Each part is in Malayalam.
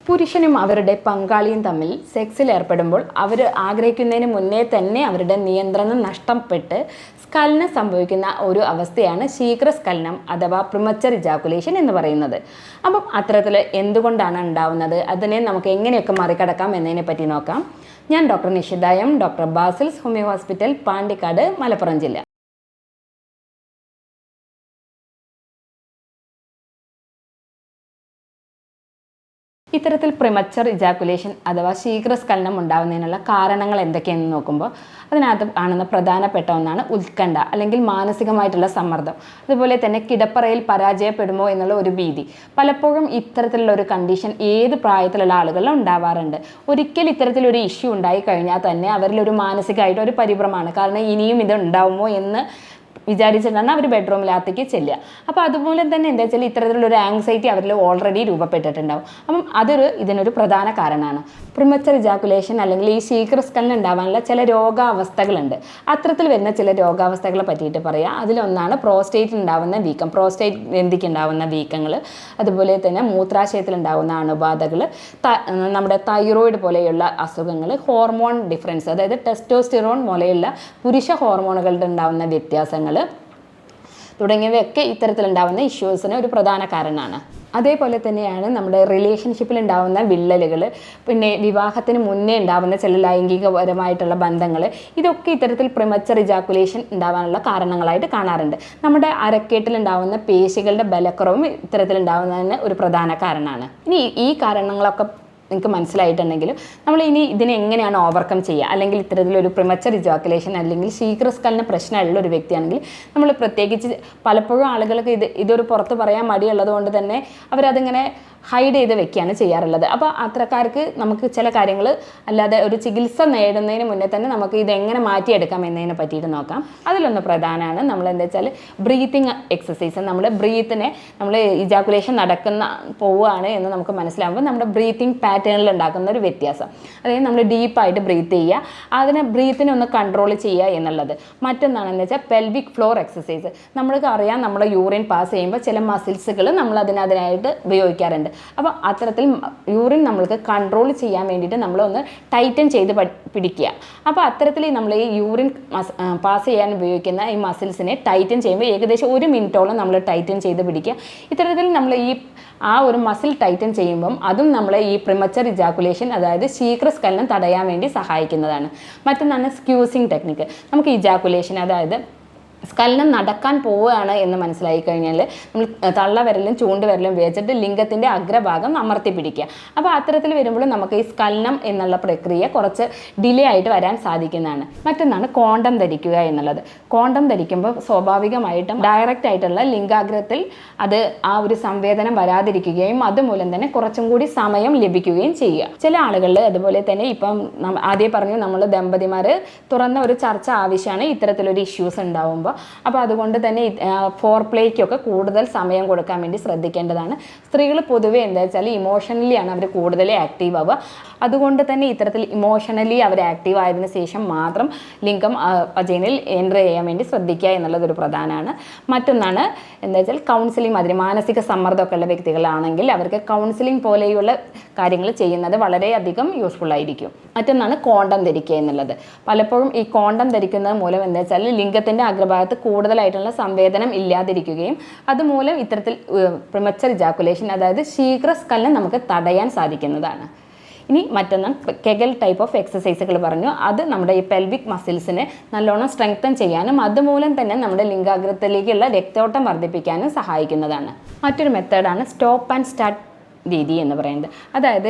പുരുഷനും അവരുടെ പങ്കാളിയും തമ്മിൽ സെക്സിൽ ഏർപ്പെടുമ്പോൾ അവർ ആഗ്രഹിക്കുന്നതിന് മുന്നേ തന്നെ അവരുടെ നിയന്ത്രണം നഷ്ടപ്പെട്ട് സ്ഖലനം സംഭവിക്കുന്ന ഒരു അവസ്ഥയാണ് ശീഘ്രസ്ഖലനം അഥവാ പ്രിമച്ചർ ഇജാക്കുലേഷൻ എന്ന് പറയുന്നത്. അപ്പം അത്തരത്തിൽ എന്തുകൊണ്ടാണ് ഉണ്ടാവുന്നത്, അതിനെ നമുക്ക് എങ്ങനെയൊക്കെ മറികടക്കാം എന്നതിനെ പറ്റി നോക്കാം. ഞാൻ doctor Nishitha M, doctor Basil's homeo hospital, Pandikkad, Malappuram ജില്ല. ഇത്തരത്തിൽ പ്രിമച്ചർ ഇജാക്കുലേഷൻ അഥവാ ശീഘ്രസ്ഖലനം ഉണ്ടാകുന്നതിനുള്ള കാരണങ്ങൾ എന്തൊക്കെയെന്ന് നോക്കുമ്പോൾ അതിനകത്ത് കാണുന്ന പ്രധാനപ്പെട്ട ഒന്നാണ് ഉത്കണ്ഠ അല്ലെങ്കിൽ മാനസികമായിട്ടുള്ള സമ്മർദ്ദം. അതുപോലെ തന്നെ കിടപ്പറയിൽ പരാജയപ്പെടുമോ എന്നുള്ള ഒരു ഭീതി. പലപ്പോഴും ഇത്തരത്തിലുള്ള ഒരു കണ്ടീഷൻ ഏത് പ്രായത്തിലുള്ള ആളുകളിലും ഉണ്ടാവാറുണ്ട്. ഒരിക്കൽ ഇത്തരത്തിലൊരു ഇഷ്യൂ ഉണ്ടായി കഴിഞ്ഞാൽ തന്നെ അവരിലൊരു മാനസികമായിട്ട് ഒരു പരിഭ്രമമാണ്. കാരണം ഇനിയും ഇത് ഉണ്ടാവുമോ എന്ന് വിചാരിച്ചിട്ടാണ് അവർ ബെഡ്റൂമിനകത്തേക്ക് ചെല്ലുക. അപ്പോൾ അതുപോലെ തന്നെ എന്താ വെച്ചാൽ ഇത്തരത്തിലുള്ളൊരു ആങ്സൈറ്റി അവരിൽ ഓൾറെഡി രൂപപ്പെട്ടിട്ടുണ്ടാവും. അപ്പം ഇതിനൊരു പ്രധാന കാരണമാണ്. പ്രിമച്ചർ ഇജാക്കുലേഷൻ അല്ലെങ്കിൽ ഈ ശീഘ്രസ്ഖലനം ഉണ്ടാവാനുള്ള ചില രോഗാവസ്ഥകളുണ്ട്. അത്തരത്തിൽ വരുന്ന ചില രോഗാവസ്ഥകളെ പറ്റിയിട്ട് പറയാം. അതിലൊന്നാണ് പ്രോസ്റ്റേറ്റ് ഉണ്ടാവുന്ന വീക്കം, പ്രോസ്റ്റേറ്റ് ഗ്രന്ഥിക്ക് ഉണ്ടാവുന്ന വീക്കങ്ങൾ, അതുപോലെ തന്നെ മൂത്രാശയത്തിൽ ഉണ്ടാകുന്ന അണുബാധകൾ, നമ്മുടെ തൈറോയിഡ് പോലെയുള്ള അസുഖങ്ങൾ, ഹോർമോൺ ഡിഫറൻസ്, അതായത് ടെസ്റ്റോസ്റ്റിറോൺ പോലെയുള്ള പുരുഷ ഹോർമോണുകളുടെ ഉണ്ടാകുന്ന വ്യത്യാസങ്ങൾ തുടങ്ങിയവയൊക്കെ ഇത്തരത്തിലുണ്ടാകുന്ന ഇഷ്യൂസിന് ഒരു പ്രധാന കാരണമാണ്. അതേപോലെ തന്നെയാണ് നമ്മുടെ റിലേഷൻഷിപ്പിൽ ഉണ്ടാകുന്ന വിള്ളലുകൾ, പിന്നെ വിവാഹത്തിന് മുന്നേ ഉണ്ടാകുന്ന ചില ലൈംഗികപരമായിട്ടുള്ള ബന്ധങ്ങൾ, ഇതൊക്കെ ഇത്തരത്തിൽ പ്രിമച്ചർ ഇജാക്കുലേഷൻ ഉണ്ടാകാനുള്ള കാരണങ്ങളായിട്ട് കാണാറുണ്ട്. നമ്മുടെ അരക്കേട്ടിലുണ്ടാകുന്ന പേശികളുടെ ബലക്കുറവും ഇത്തരത്തിലുണ്ടാകുന്നതിന് ഒരു പ്രധാന കാരണമാണ്. ഇനി ഈ കാരണങ്ങളൊക്കെ നിങ്ങൾക്ക് മനസ്സിലായിട്ടുണ്ടെങ്കിലും നമ്മൾ ഇനി ഇതിനെ എങ്ങനെയാണ് ഓവർകം ചെയ്യുക, അല്ലെങ്കിൽ ഇത്തരത്തിലൊരു പ്രിമച്ചർ ഇജാക്കുലേഷൻ അല്ലെങ്കിൽ ശീഘ്രസ്ഖലന പ്രശ്നമുള്ള ഒരു വ്യക്തിയാണെങ്കിൽ നമ്മൾ പ്രത്യേകിച്ച് പലപ്പോഴും ആളുകൾക്ക് ഇതൊരു പുറത്ത് പറയാൻ മടിയുള്ളത് കൊണ്ട് തന്നെ അവരതിങ്ങനെ ഹൈഡ് ചെയ്ത് വെക്കുകയാണ് ചെയ്യാറുള്ളത്. അപ്പോൾ അത്തരക്കാർക്ക് നമുക്ക് ചില കാര്യങ്ങൾ അല്ലാതെ ഒരു ചികിത്സ നേടുന്നതിന് മുന്നേ തന്നെ നമുക്ക് ഇതെങ്ങനെ മാറ്റിയെടുക്കാം എന്നതിനെ പറ്റിയിട്ട് നോക്കാം. അതിലൊന്ന് പ്രധാനമാണ് നമ്മൾ എന്താ വെച്ചാൽ ബ്രീത്തിങ് എക്സസൈസ്. നമ്മുടെ ബ്രീത്തിനെ നമ്മൾ ഇജാക്കുലേഷൻ പോവുകയാണ് എന്ന് നമുക്ക് മനസ്സിലാകുമ്പോൾ നമ്മുടെ ബ്രീത്തിങ് പാറ്റേണിൽ ഉണ്ടാക്കുന്ന ഒരു വ്യത്യാസം, അതായത് നമ്മൾ ഡീപ്പായിട്ട് ബ്രീത്ത് ചെയ്യുക, അതിനെ ബ്രീത്തിനെ ഒന്ന് കൺട്രോൾ ചെയ്യുക എന്നുള്ളത്. മറ്റൊന്നാണെന്ന് വെച്ചാൽ പെൽവിക് ഫ്ലോർ എക്സസൈസ്. നമ്മൾക്ക് അറിയാം നമ്മുടെ യൂറിൻ പാസ് ചെയ്യുമ്പോൾ ചില മസിൽസുകൾ നമ്മൾ അതിനായിട്ട് ഉപയോഗിക്കാറുണ്ട്. അപ്പോൾ അത്തരത്തിൽ യൂറിൻ നമ്മൾക്ക് കൺട്രോൾ ചെയ്യാൻ വേണ്ടിയിട്ട് നമ്മളൊന്ന് ടൈറ്റൻ ചെയ്ത് പിടിക്കുക. അപ്പോൾ അത്തരത്തിൽ നമ്മൾ ഈ യൂറിൻ പാസ് ചെയ്യാൻ ഉപയോഗിക്കുന്ന ഈ മസിൽസിനെ ടൈറ്റൻ ചെയ്യുമ്പോൾ ഏകദേശം 1 മിനിറ്റോളം നമ്മൾ ടൈറ്റൻ ചെയ്ത് പിടിക്കുക. ഇത്തരത്തിൽ നമ്മൾ ആ ഒരു മസിൽ ടൈറ്റൻ ചെയ്യുമ്പം അതും നമ്മളെ ഈ പ്രിമച്ചർ ഇജാക്കുലേഷൻ അതായത് ശീഘ്രസ്ഖലനം തടയാൻ വേണ്ടി സഹായിക്കുന്നതാണ്. മറ്റൊന്നാണ് സ്ക്യൂസിങ് ടെക്നിക്ക്. നമുക്ക് ഇജാക്കുലേഷൻ അതായത് സ്ഖലനം നടക്കാൻ പോവുകയാണ് എന്ന് മനസ്സിലായി കഴിഞ്ഞാൽ നമ്മൾ തള്ളവിരലും ചൂണ്ടുവിരലും വെച്ചിട്ട് ലിംഗത്തിൻ്റെ അഗ്രഭാഗം അമർത്തി പിടിക്കുക. അപ്പോൾ അത്തരത്തിൽ വരുമ്പോൾ നമുക്ക് ഈ സ്ഖലനം എന്നുള്ള പ്രക്രിയ കുറച്ച് ഡിലേ ആയിട്ട് വരാൻ സാധിക്കുന്നതാണ്. മറ്റൊന്നാണ് കോണ്ടം ധരിക്കുക എന്നുള്ളത്. കോണ്ടം ധരിക്കുമ്പോൾ സ്വാഭാവികമായിട്ടും ഡയറക്റ്റ് ആയിട്ടുള്ള ലിംഗാഗ്രത്തിൽ ആ ഒരു സംവേദനം വരാതിരിക്കുകയും അതുമൂലം തന്നെ കുറച്ചും കൂടി സമയം ലഭിക്കുകയും ചെയ്യുക. ചില ആളുകളിൽ അതുപോലെ തന്നെ ഇപ്പം ആദ്യം പറഞ്ഞു നമ്മൾ ദമ്പതിമാർ തുറന്ന ഒരു ചർച്ച ആവശ്യമാണ് ഇത്തരത്തിലൊരു ഇഷ്യൂസ് ഉണ്ടാവുമ്പോൾ. അപ്പോൾ അതുകൊണ്ട് തന്നെ ഫോർ പ്ലേക്കൊക്കെ കൂടുതൽ സമയം കൊടുക്കാൻ വേണ്ടി ശ്രദ്ധിക്കേണ്ടതാണ്. സ്ത്രീകൾ പൊതുവേ എന്താ വെച്ചാൽ ഇമോഷണലിയാണ് അവർ കൂടുതൽ ആക്റ്റീവ് ആവുക. അതുകൊണ്ട് തന്നെ ഇത്തരത്തിൽ ഇമോഷണലി അവർ ആക്റ്റീവ് ആയതിനു ശേഷം മാത്രം ലിംഗം വജൈനയിൽ എൻ്റർ ചെയ്യാൻ വേണ്ടി ശ്രദ്ധിക്കുക എന്നുള്ളതൊരു പ്രധാനമാണ്. മറ്റൊന്നാണ് എന്താ വെച്ചാൽ കൗൺസിലിംഗ് മാതിരി മാനസിക സമ്മർദ്ദമൊക്കെ ഉള്ള വ്യക്തികളാണെങ്കിൽ അവർക്ക് കൗൺസിലിംഗ് പോലെയുള്ള കാര്യങ്ങൾ ചെയ്യുന്നത് വളരെയധികം യൂസ്ഫുൾ ആയിരിക്കും. മറ്റൊന്നാണ് കോണ്ടം ധരിക്കുക എന്നുള്ളത്. പലപ്പോഴും ഈ കോണ്ടം ധരിക്കുന്നത് മൂലം എന്താ വെച്ചാൽ ലിംഗത്തിൻ്റെ അഗ്രഭാഗത്ത് കൂടുതലായിട്ടുള്ള സംവേദനം ഇല്ലാതിരിക്കുകയും അതുമൂലം ഇത്തരത്തിൽ പ്രിമച്ചർ ഇജാക്കുലേഷൻ അതായത് ശീഘ്രസ്ഖലനം നമുക്ക് തടയാൻ സാധിക്കുന്നതാണ്. ഇനി മറ്റൊന്ന് കെഗൽ ടൈപ്പ് ഓഫ് എക്സസൈസുകൾ പറഞ്ഞു. അത് നമ്മുടെ ഈ പെൽവിക് മസിൽസിനെ നല്ലോണം സ്ട്രെങ്തൻ ചെയ്യാനും അതുമൂലം തന്നെ നമ്മുടെ ലിംഗാഗ്രത്തിലേക്കുള്ള രക്തോട്ടം വർദ്ധിപ്പിക്കാനും സഹായിക്കുന്നതാണ്. മറ്റൊരു മെത്തേഡാണ് സ്റ്റോപ്പ് ആൻഡ് സ്റ്റാർട്ട് രീതി എന്ന് പറയുന്നത്. അതായത്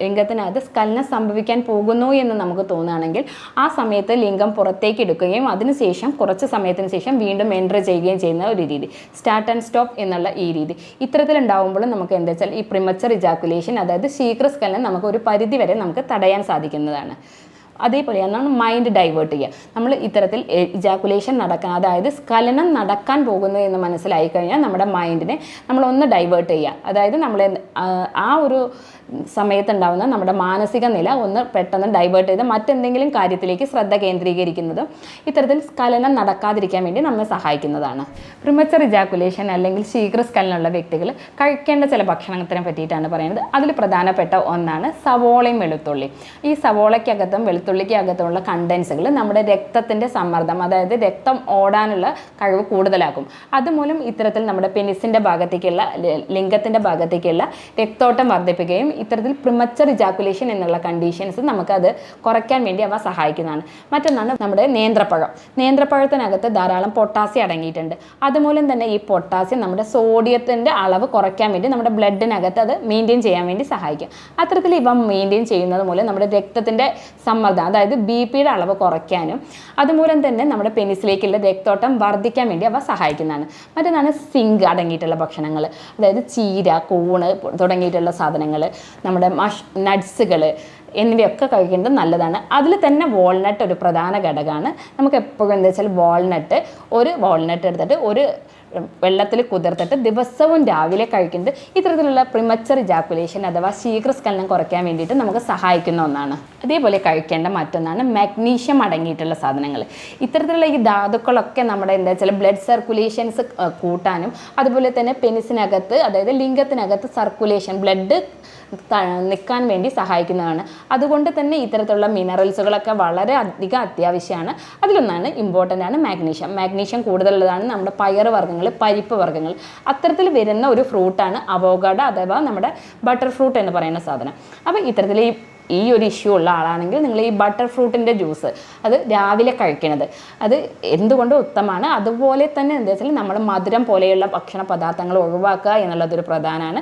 ലിംഗത്തിനകത്ത് സ്ഖലനം സംഭവിക്കാൻ പോകുന്നു എന്ന് നമുക്ക് തോന്നുകയാണെങ്കിൽ ആ സമയത്ത് ലിംഗം പുറത്തേക്ക് എടുക്കുകയും അതിനുശേഷം കുറച്ച് സമയത്തിന് ശേഷം വീണ്ടും എൻ്റർ ചെയ്യുകയും ചെയ്യുന്ന ഒരു രീതി, സ്റ്റാർട്ട് ആൻഡ് സ്റ്റോപ്പ് എന്നുള്ള ഈ രീതി. ഇത്തരത്തിലുണ്ടാവുമ്പോഴും നമുക്ക് എന്താ വെച്ചാൽ ഈ പ്രിമച്ചർ ഇജാക്കുലേഷൻ അതായത് ശീഘ്രസ്ഖലനം നമുക്ക് ഒരു പരിധി വരെ നമുക്ക് തടയാൻ സാധിക്കുന്നതാണ്. അതേപോലെയാണ് മൈൻഡ് ഡൈവേർട്ട് ചെയ്യുക. നമ്മൾ ഇത്തരത്തിൽ ഇജാക്കുലേഷൻ നടക്കാൻ, അതായത് സ്ഖലനം നടക്കാൻ പോകുന്നു എന്ന് മനസ്സിലായി കഴിഞ്ഞാൽ നമ്മുടെ മൈൻഡിനെ നമ്മളൊന്ന് ഡൈവേർട്ട് ചെയ്യുക. അതായത് നമ്മൾ ആ ഒരു സമയത്തുണ്ടാകുന്ന നമ്മുടെ മാനസിക നില ഒന്ന് പെട്ടെന്ന് ഡൈവേർട്ട് ചെയ്ത് മറ്റെന്തെങ്കിലും കാര്യത്തിലേക്ക് ശ്രദ്ധ കേന്ദ്രീകരിക്കുന്നതും ഇത്തരത്തിൽ സ്ഖലനം നടക്കാതിരിക്കാൻ വേണ്ടി നമ്മെ സഹായിക്കുന്നതാണ്. പ്രിമച്ചർ ഇജാക്കുലേഷൻ അല്ലെങ്കിൽ ശീഘ്രസ്ഖലനമുള്ള വ്യക്തികൾ കഴിക്കേണ്ട ചില ഭക്ഷണത്തിനെ പറ്റിയിട്ടാണ് പറയുന്നത്. അതിൽ പ്രധാനപ്പെട്ട ഒന്നാണ് സവോളയും വെളുത്തുള്ളി. ഈ സവോളയ്ക്കകത്തും വെളുത്തുള്ളിക്കകത്തുമുള്ള കണ്ടൻസുകൾ നമ്മുടെ രക്തത്തിൻ്റെ സമ്മർദ്ദം, അതായത് രക്തം ഓടാനുള്ള കഴിവ് കൂടുതലാക്കും. അതുമൂലം ഇത്തരത്തിൽ നമ്മുടെ പെനിസിൻ്റെ ഭാഗത്തേക്കുള്ള, ലിംഗത്തിൻ്റെ ഭാഗത്തേക്കുള്ള രക്തോട്ടം വർദ്ധിപ്പിക്കുകയും ഇത്തരത്തിൽ പ്രിമച്ചർ ഇജാക്കുലേഷൻ എന്നുള്ള കണ്ടീഷൻസ് നമുക്കത് കുറയ്ക്കാൻ വേണ്ടി അവ സഹായിക്കുന്നതാണ്. മറ്റൊന്നാണ് നമ്മുടെ നേന്ത്രപ്പഴത്തിനകത്ത് ധാരാളം പൊട്ടാസ്യം അടങ്ങിയിട്ടുണ്ട്. അതുമൂലം തന്നെ ഈ പൊട്ടാസ്യം നമ്മുടെ സോഡിയത്തിൻ്റെ അളവ് കുറയ്ക്കാൻ വേണ്ടി നമ്മുടെ ബ്ലഡിനകത്ത് അത് മെയിൻറ്റെയിൻ ചെയ്യാൻ വേണ്ടി സഹായിക്കും. അത്തരത്തിൽ ഇവ മെയിൻറ്റെയിൻ ചെയ്യുന്നത് മൂലം നമ്മുടെ രക്തത്തിൻ്റെ സമ്മർദ്ദം, അതായത് BP-യുടെ അളവ് കുറയ്ക്കാനും അതുമൂലം തന്നെ നമ്മുടെ പെനിസിലേക്കുള്ള രക്തോട്ടം വർദ്ധിക്കാൻ വേണ്ടി അവ സഹായിക്കുന്നതാണ്. മറ്റൊന്നാണ് സിങ്ക് അടങ്ങിയിട്ടുള്ള ഭക്ഷണങ്ങൾ, അതായത് ചീര, കൂണ് തുടങ്ങിയിട്ടുള്ള സാധനങ്ങൾ, നമ്മുടെ നട്ട്സുകൾ എന്നിവയൊക്കെ കഴിക്കേണ്ടത് നല്ലതാണ്. അതിൽ തന്നെ വാൾനട്ട് ഒരു പ്രധാന ഘടകമാണ്. നമുക്ക് എപ്പോഴും എന്താ വെച്ചാൽ ഒരു വാൾനട്ട് എടുത്തിട്ട് ഒരു വെള്ളത്തിൽ കുതിർത്തിട്ട് ദിവസവും രാവിലെ കഴിക്കുന്നത് ഇത്തരത്തിലുള്ള പ്രിമച്ചർ ഇജാക്കുലേഷൻ അഥവാ ശീഘ്രസ്ഖലനം കുറയ്ക്കാൻ വേണ്ടിയിട്ട് നമുക്ക് സഹായിക്കുന്ന ഒന്നാണ്. അതേപോലെ കഴിക്കേണ്ട മറ്റൊന്നാണ് മാഗ്നീഷ്യം അടങ്ങിയിട്ടുള്ള സാധനങ്ങൾ. ഇത്തരത്തിലുള്ള ഈ ധാതുക്കളൊക്കെ നമ്മുടെ എന്താ വെച്ചാൽ ബ്ലഡ് സർക്കുലേഷൻസ് കൂട്ടാനും അതുപോലെ തന്നെ പെനിസിനകത്ത്, അതായത് ലിംഗത്തിനകത്ത് സർക്കുലേഷൻ, ബ്ലഡ് നിൽക്കാൻ വേണ്ടി സഹായിക്കുന്നതാണ്. അതുകൊണ്ട് തന്നെ ഇത്തരത്തിലുള്ള മിനറൽസുകളൊക്കെ വളരെ അധികം അത്യാവശ്യമാണ്. അതിലൊന്നാണ് ഇമ്പോർട്ടൻ്റ് ആണ് മാഗ്നീഷ്യം കൂടുതലുള്ളതാണ് നമ്മുടെ പയർ വർഗ്ഗങ്ങൾ, പരിപ്പ് വർഗ്ഗങ്ങൾ. അത്തരത്തിൽ വരുന്ന ഒരു ഫ്രൂട്ടാണ് അവോക്കാഡോ അഥവാ നമ്മുടെ ബട്ടർ ഫ്രൂട്ട് എന്ന് പറയുന്ന സാധനം. അപ്പോൾ ഇത്തരത്തിൽ ഈ ഒരു ഇഷ്യൂ ഉള്ള ആളാണെങ്കിൽ നിങ്ങൾ ഈ ബട്ടർ ഫ്രൂട്ടിൻ്റെ ജ്യൂസ് അത് രാവിലെ കഴിക്കുന്നത് അത് എന്തുകൊണ്ടും ഉത്തമമാണ്. അതുപോലെ തന്നെ എന്താ വെച്ചാൽ നമ്മൾ മധുരം പോലെയുള്ള ഭക്ഷണ പദാർത്ഥങ്ങൾ ഒഴിവാക്കുക എന്നുള്ളതൊരു പ്രധാനമാണ്.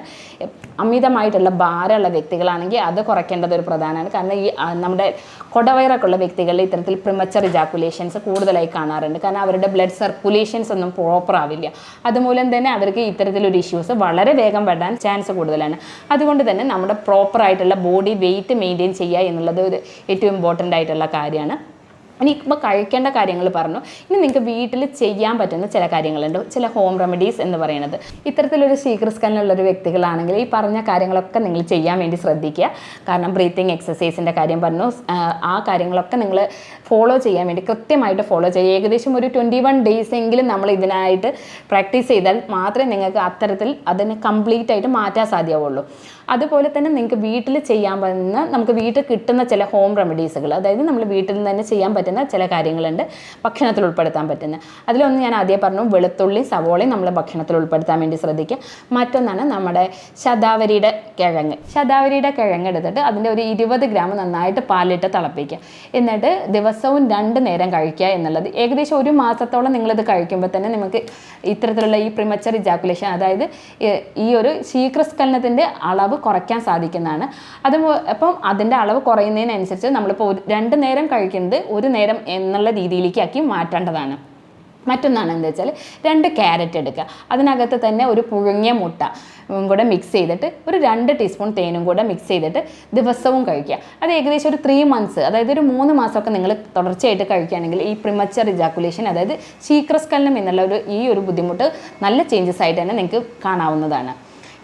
അമിതമായിട്ടുള്ള ഭാരമുള്ള വ്യക്തികളാണെങ്കിൽ അത് കുറയ്ക്കേണ്ടത് ഒരു പ്രധാനമാണ്. കാരണം ഈ നമ്മുടെ കൊടവയറൊക്കെ ഉള്ള വ്യക്തികളിൽ ഇത്തരത്തിൽ പ്രിമച്ചർ ഇജാക്കുലേഷൻസ് കൂടുതലായി കാണാറുണ്ട്. കാരണം അവരുടെ ബ്ലഡ് സർക്കുലേഷൻസ് ഒന്നും പ്രോപ്പർ ആവില്ല. അതുമൂലം തന്നെ അവർക്ക് ഇത്തരത്തിലൊരു ഇഷ്യൂസ് വളരെ വേഗം വരാൻ ചാൻസ് കൂടുതലാണ്. അതുകൊണ്ട് തന്നെ നമ്മുടെ പ്രോപ്പറായിട്ടുള്ള ബോഡി വെയിറ്റ് മെയിൻറ്റെയിൻ ചെയ്യുക എന്നുള്ളത് ഒരു ഏറ്റവും ഇമ്പോർട്ടൻ്റ് ആയിട്ടുള്ള കാര്യമാണ്. ഇനി ഇപ്പോൾ കഴിക്കേണ്ട കാര്യങ്ങൾ പറഞ്ഞു. ഇനി നിങ്ങൾക്ക് വീട്ടിൽ ചെയ്യാൻ പറ്റുന്ന ചില കാര്യങ്ങളുണ്ട്, ചില ഹോം റെമഡീസ് എന്ന് പറയുന്നത്. ഇത്തരത്തിലൊരു ശീഘ്രസ്ഖലനമുള്ളൊരു വ്യക്തികളാണെങ്കിൽ ഈ പറഞ്ഞ കാര്യങ്ങളൊക്കെ നിങ്ങൾ ചെയ്യാൻ വേണ്ടി ശ്രദ്ധിക്കുക. കാരണം ബ്രീത്തിങ് എക്സസൈസിൻ്റെ കാര്യം പറഞ്ഞു, ആ കാര്യങ്ങളൊക്കെ നിങ്ങൾ ഫോളോ ചെയ്യാൻ വേണ്ടി കൃത്യമായിട്ട് ഫോളോ ചെയ്യുക. ഏകദേശം ഒരു 21 ഡേയ്സ് എങ്കിലും നമ്മൾ ഇതിനായിട്ട് പ്രാക്ടീസ് ചെയ്താൽ മാത്രമേ നിങ്ങൾക്ക് അത്തരത്തിൽ അതിനെ കംപ്ലീറ്റ് ആയിട്ട് മാറ്റാൻ സാധ്യമാവുള്ളൂ. അതുപോലെ തന്നെ നിങ്ങൾക്ക് വീട്ടിൽ ചെയ്യാൻ പറ്റുന്ന, നമുക്ക് വീട്ടിൽ കിട്ടുന്ന ചില ഹോം റെമഡീസുകൾ, അതായത് നമ്മൾ വീട്ടിൽ നിന്ന് തന്നെ ചെയ്യാൻ പറ്റുന്ന ചില കാര്യങ്ങളുണ്ട് ഭക്ഷണത്തിൽ ഉൾപ്പെടുത്താൻ പറ്റുന്ന. അതിലൊന്ന് ഞാൻ ആദ്യം പറഞ്ഞു, വെളുത്തുള്ളി സവോളയും നമ്മൾ ഭക്ഷണത്തിൽ ഉൾപ്പെടുത്താൻ വേണ്ടി ശ്രദ്ധിക്കുക. മറ്റൊന്നാണ് നമ്മുടെ ശതാവരിയുടെ കിഴങ്ങ് എടുത്തിട്ട് അതിൻ്റെ ഒരു 20 ഗ്രാം നന്നായിട്ട് പാലിട്ട് തിളപ്പിക്കുക. എന്നിട്ട് ദിവസവും 2 നേരം കഴിക്കുക എന്നുള്ളത്. ഏകദേശം ഒരു മാസത്തോളം നിങ്ങളിത് കഴിക്കുമ്പോൾ തന്നെ നിങ്ങൾക്ക് ഇത്തരത്തിലുള്ള ഈ പ്രിമച്ചർ ഇജാക്കുലേഷൻ, അതായത് ഈ ഒരു ശീഘ്രസ്ഖലനത്തിൻ്റെ അളവ് കുറയ്ക്കാൻ സാധിക്കുന്നതാണ്. അപ്പം അതിൻ്റെ അളവ് കുറയുന്നതിനനുസരിച്ച് നമ്മളിപ്പോൾ 2 നേരം കഴിക്കുന്നത് 1 നേരം എന്നുള്ള രീതിയിലേക്ക് ആക്കി മാറ്റേണ്ടതാണ്. മറ്റൊന്നാണ് എന്താ വെച്ചാൽ 2 ക്യാരറ്റ് എടുക്കുക, അതിനകത്ത് തന്നെ ഒരു പുഴുങ്ങിയ മുട്ട കൂടെ മിക്സ് ചെയ്തിട്ട് ഒരു 2 ടീസ്പൂൺ തേനും കൂടെ മിക്സ് ചെയ്തിട്ട് ദിവസവും കഴിക്കുക. അത് ഏകദേശം ഒരു 3 മന്ത്സ്, അതായത് ഒരു 3 മാസമൊക്കെ നിങ്ങൾ തുടർച്ചയായിട്ട് കഴിക്കുകയാണെങ്കിൽ ഈ പ്രിമച്ചർ ഇജാക്കുലേഷൻ, അതായത് ശീഘ്രസ്ഖലനം എന്നുള്ള ഈ ഒരു ബുദ്ധിമുട്ട് നല്ല ചേഞ്ചസ് ആയിട്ട് തന്നെ നിങ്ങൾക്ക് കാണാവുന്നതാണ്.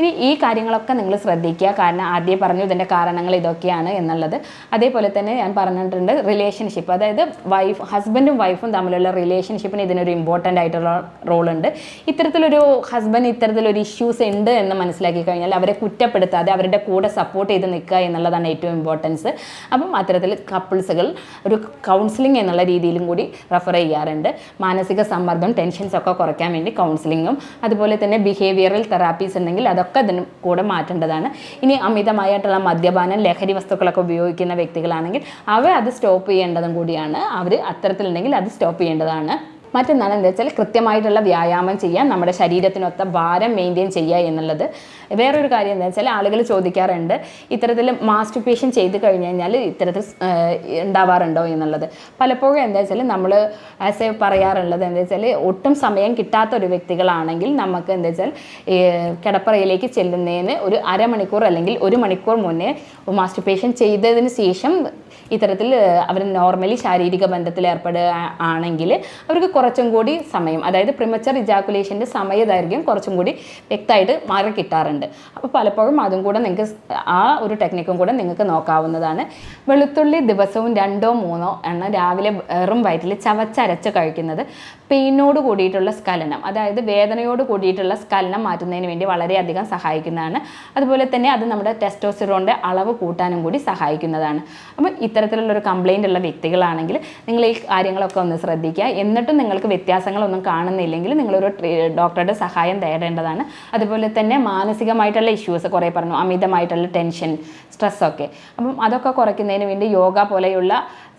ഇനി ഈ കാര്യങ്ങളൊക്കെ നിങ്ങൾ ശ്രദ്ധിക്കുക. കാരണം ആദ്യം പറഞ്ഞു ഇതിൻ്റെ കാരണങ്ങൾ ഇതൊക്കെയാണ് എന്നുള്ളത്. അതേപോലെ തന്നെ ഞാൻ പറഞ്ഞിട്ടുണ്ട് റിലേഷൻഷിപ്പ്, അതായത് ഹസ്ബൻഡും വൈഫും തമ്മിലുള്ള റിലേഷൻഷിപ്പിന് ഇതിനൊരു ഇമ്പോർട്ടൻ്റ് ആയിട്ടുള്ള റോളുണ്ട്. ഇത്തരത്തിലൊരു ഹസ്ബൻഡ് ഇത്തരത്തിലൊരു ഇഷ്യൂസ് ഉണ്ട് എന്ന് മനസ്സിലാക്കി കഴിഞ്ഞാൽ അവരെ കുറ്റപ്പെടുത്താതെ അവരുടെ കൂടെ സപ്പോർട്ട് ചെയ്ത് നിൽക്കുക എന്നുള്ളതാണ് ഏറ്റവും ഇമ്പോർട്ടൻസ്. അപ്പം അത്തരത്തിൽ കപ്പിൾസുകൾ ഒരു കൗൺസിലിംഗ് എന്നുള്ള രീതിയിലും കൂടി റെഫർ ചെയ്യാറുണ്ട്. മാനസിക സമ്മർദ്ദം, ടെൻഷൻസ് ഒക്കെ കുറയ്ക്കാൻ വേണ്ടി കൗൺസിലിങ്ങും അതുപോലെ തന്നെ ബിഹേവിയറൽ തെറാപ്പീസ് ഉണ്ടെങ്കിൽ അതൊക്കെ അതിന് കൂടെ മാറ്റേണ്ടതാണ്. ഇനി അമിതമായിട്ടുള്ള മദ്യപാനം, ലഹരി വസ്തുക്കളൊക്കെ ഉപയോഗിക്കുന്ന വ്യക്തികളാണെങ്കിൽ അത് സ്റ്റോപ്പ് ചെയ്യേണ്ടതും കൂടിയാണ്. അവർ അത്തരത്തിലുണ്ടെങ്കിൽ അത് സ്റ്റോപ്പ് ചെയ്യേണ്ടതാണ്. മറ്റൊന്നാണ് എന്താ വെച്ചാൽ കൃത്യമായിട്ടുള്ള വ്യായാമം ചെയ്യുക, നമ്മുടെ ശരീരത്തിനൊത്ത ഭാരം മെയിൻറ്റെയിൻ ചെയ്യുക എന്നുള്ളത്. വേറൊരു കാര്യം എന്താ വെച്ചാൽ ആളുകൾ ചോദിക്കാറുണ്ട് ഇത്തരത്തിൽ മാസ്റ്റുർബേഷൻ ചെയ്ത് കഴിഞ്ഞ് കഴിഞ്ഞാൽ ഇത്തരത്തിൽ ഉണ്ടാവാറുണ്ടോ എന്നുള്ളത്. പലപ്പോഴും എന്താ വെച്ചാൽ നമ്മൾ പറയാറുള്ളത് എന്താ വെച്ചാൽ ഒട്ടും സമയം കിട്ടാത്ത ഒരു വ്യക്തികളാണെങ്കിൽ നമുക്ക് എന്താ വെച്ചാൽ കിടപ്പറയിലേക്ക് ചെല്ലുന്നതിന് ഒരു അരമണിക്കൂർ അല്ലെങ്കിൽ 1 മണിക്കൂർ മുന്നേ മാസ്റ്റുർബേഷൻ ചെയ്തതിന് ശേഷം ഇത്തരത്തിൽ അവർ നോർമലി ശാരീരിക ബന്ധത്തിൽ ഏർപ്പെടുക ആണെങ്കിൽ അവർക്ക് കുറച്ചും കൂടി സമയം, അതായത് പ്രിമച്ചർ ഇജാക്കുലേഷൻ്റെ സമയദൈർഘ്യം കുറച്ചും കൂടി വ്യക്തമായിട്ട് മാറി കിട്ടാറുണ്ട്. അപ്പോൾ പലപ്പോഴും അതും കൂടെ നിങ്ങൾക്ക് ആ ഒരു ടെക്നിക്കും കൂടെ നിങ്ങൾക്ക് നോക്കാവുന്നതാണ്. വെളുത്തുള്ളി ദിവസവും 2-3 എണ്ണം രാവിലെ വെറും വയറ്റിൽ ചവച്ചരച്ച് കഴിക്കുന്നത് പെയിനോട് കൂടിയിട്ടുള്ള സ്ഖലനം, അതായത് വേദനയോട് കൂടിയിട്ടുള്ള സ്ഖലനം മാറ്റുന്നതിന് വേണ്ടി വളരെയധികം സഹായിക്കുന്നതാണ്. അതുപോലെ തന്നെ അത് നമ്മുടെ ടെസ്റ്റോസ്റ്ററോണിൻ്റെ അളവ് കൂട്ടാനും കൂടി സഹായിക്കുന്നതാണ്. അപ്പം ഇത്തരത്തിലുള്ളൊരു കംപ്ലയിൻ്റ് ഉള്ള വ്യക്തികളാണെങ്കിൽ നിങ്ങൾ ഈ കാര്യങ്ങളൊക്കെ ഒന്ന് ശ്രദ്ധിക്കുക. എന്നിട്ടും നിങ്ങൾക്ക് വ്യത്യാസങ്ങളൊന്നും കാണുന്നില്ലെങ്കിൽ നിങ്ങളൊരു ഡോക്ടറുടെ സഹായം തേടേണ്ടതാണ്. അതുപോലെ തന്നെ മാനസികമായിട്ടുള്ള ഇഷ്യൂസ് കുറേ പറഞ്ഞു, അമിതമായിട്ടുള്ള ടെൻഷൻ, സ്ട്രെസ്സൊക്കെ, അപ്പം അതൊക്കെ കുറയ്ക്കുന്നതിന് വേണ്ടി യോഗ പോലെയുള്ള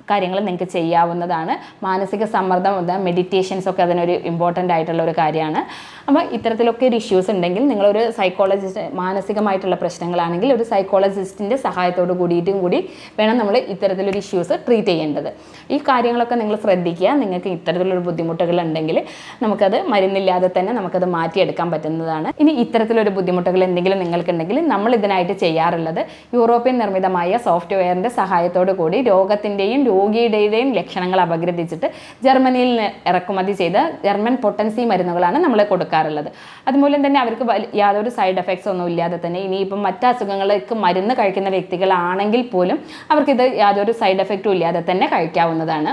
കാര്യങ്ങൾ നിങ്ങൾക്ക് ചെയ്യാവുന്നതാണ്. മാനസിക സമ്മർദ്ദം, മെഡിറ്റേഷൻസൊക്കെ അതിനൊരു ഇമ്പോർട്ടൻ്റ് ആയിട്ടുള്ള ഒരു കാര്യമാണ്. അപ്പോൾ ഇത്തരത്തിലൊക്കെ ഒരു ഇഷ്യൂസ് ഉണ്ടെങ്കിൽ നിങ്ങളൊരു സൈക്കോളജിസ്റ്റ്, മാനസികമായിട്ടുള്ള പ്രശ്നങ്ങളാണെങ്കിൽ ഒരു സൈക്കോളജിസ്റ്റിൻ്റെ സഹായത്തോട് കൂടിയിട്ടും കൂടി വേണം നമ്മൾ ഇത്തരത്തിലൊരു ഇഷ്യൂസ് ട്രീറ്റ് ചെയ്യേണ്ടത്. ഈ കാര്യങ്ങളൊക്കെ നിങ്ങൾ ശ്രദ്ധിക്കുക. നിങ്ങൾക്ക് ഇത്തരത്തിലൊരു ബുദ്ധിമുട്ടുകൾ ഉണ്ടെങ്കിൽ നമുക്കത് മരുന്നില്ലാതെ തന്നെ നമുക്കത് മാറ്റിയെടുക്കാൻ പറ്റുന്നതാണ്. ഇനി ഇത്തരത്തിലൊരു ബുദ്ധിമുട്ടുകൾ എന്തെങ്കിലും നിങ്ങൾക്കുണ്ടെങ്കിൽ നമ്മൾ ഇതിനായിട്ട് ചെയ്യാറുള്ളത് യൂറോപ്യൻ നിർമ്മിതമായ സോഫ്റ്റ്വെയറിൻ്റെ സഹായത്തോടു കൂടി രോഗത്തിൻ്റെയും രോഗിയുടെയും ലക്ഷണങ്ങൾ അപഗ്രഥിച്ചിട്ട് ജർമ്മനിയിൽ ഇറക്കുമതി ചെയ്ത ജർമ്മൻ പൊട്ടൻസി മരുന്നുകളാണ് നമ്മൾ കൊടുക്കാറുള്ളത്. അതുമൂലം തന്നെ അവർക്ക് യാതൊരു സൈഡ് എഫക്ട്സ് ഒന്നും ഇല്ലാതെ തന്നെ ഇനിയിപ്പം മറ്റ് അസുഖങ്ങൾക്ക് മരുന്ന് കഴിക്കുന്ന വ്യക്തികളാണെങ്കിൽ പോലും അവർക്കിത് യാതൊരു സൈഡ് എഫക്റ്റും ഇല്ലാതെ തന്നെ കഴിക്കാവുന്നതാണ്.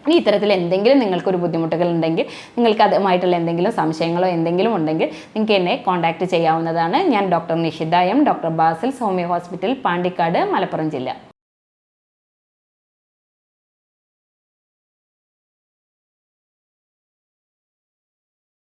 ഇനി ഇത്തരത്തിൽ എന്തെങ്കിലും നിങ്ങൾക്കൊരു ബുദ്ധിമുട്ടുകൾ ഉണ്ടെങ്കിൽ, നിങ്ങൾക്ക് അതുമായിട്ടുള്ള എന്തെങ്കിലും സംശയങ്ങളോ എന്തെങ്കിലും ഉണ്ടെങ്കിൽ നിങ്ങൾക്ക് എന്നെ കോൺടാക്റ്റ് ചെയ്യാവുന്നതാണ്. ഞാൻ doctor Nishitha M, doctor Basil's homeo hospital, Pandikkad, Malappuram ജില്ല.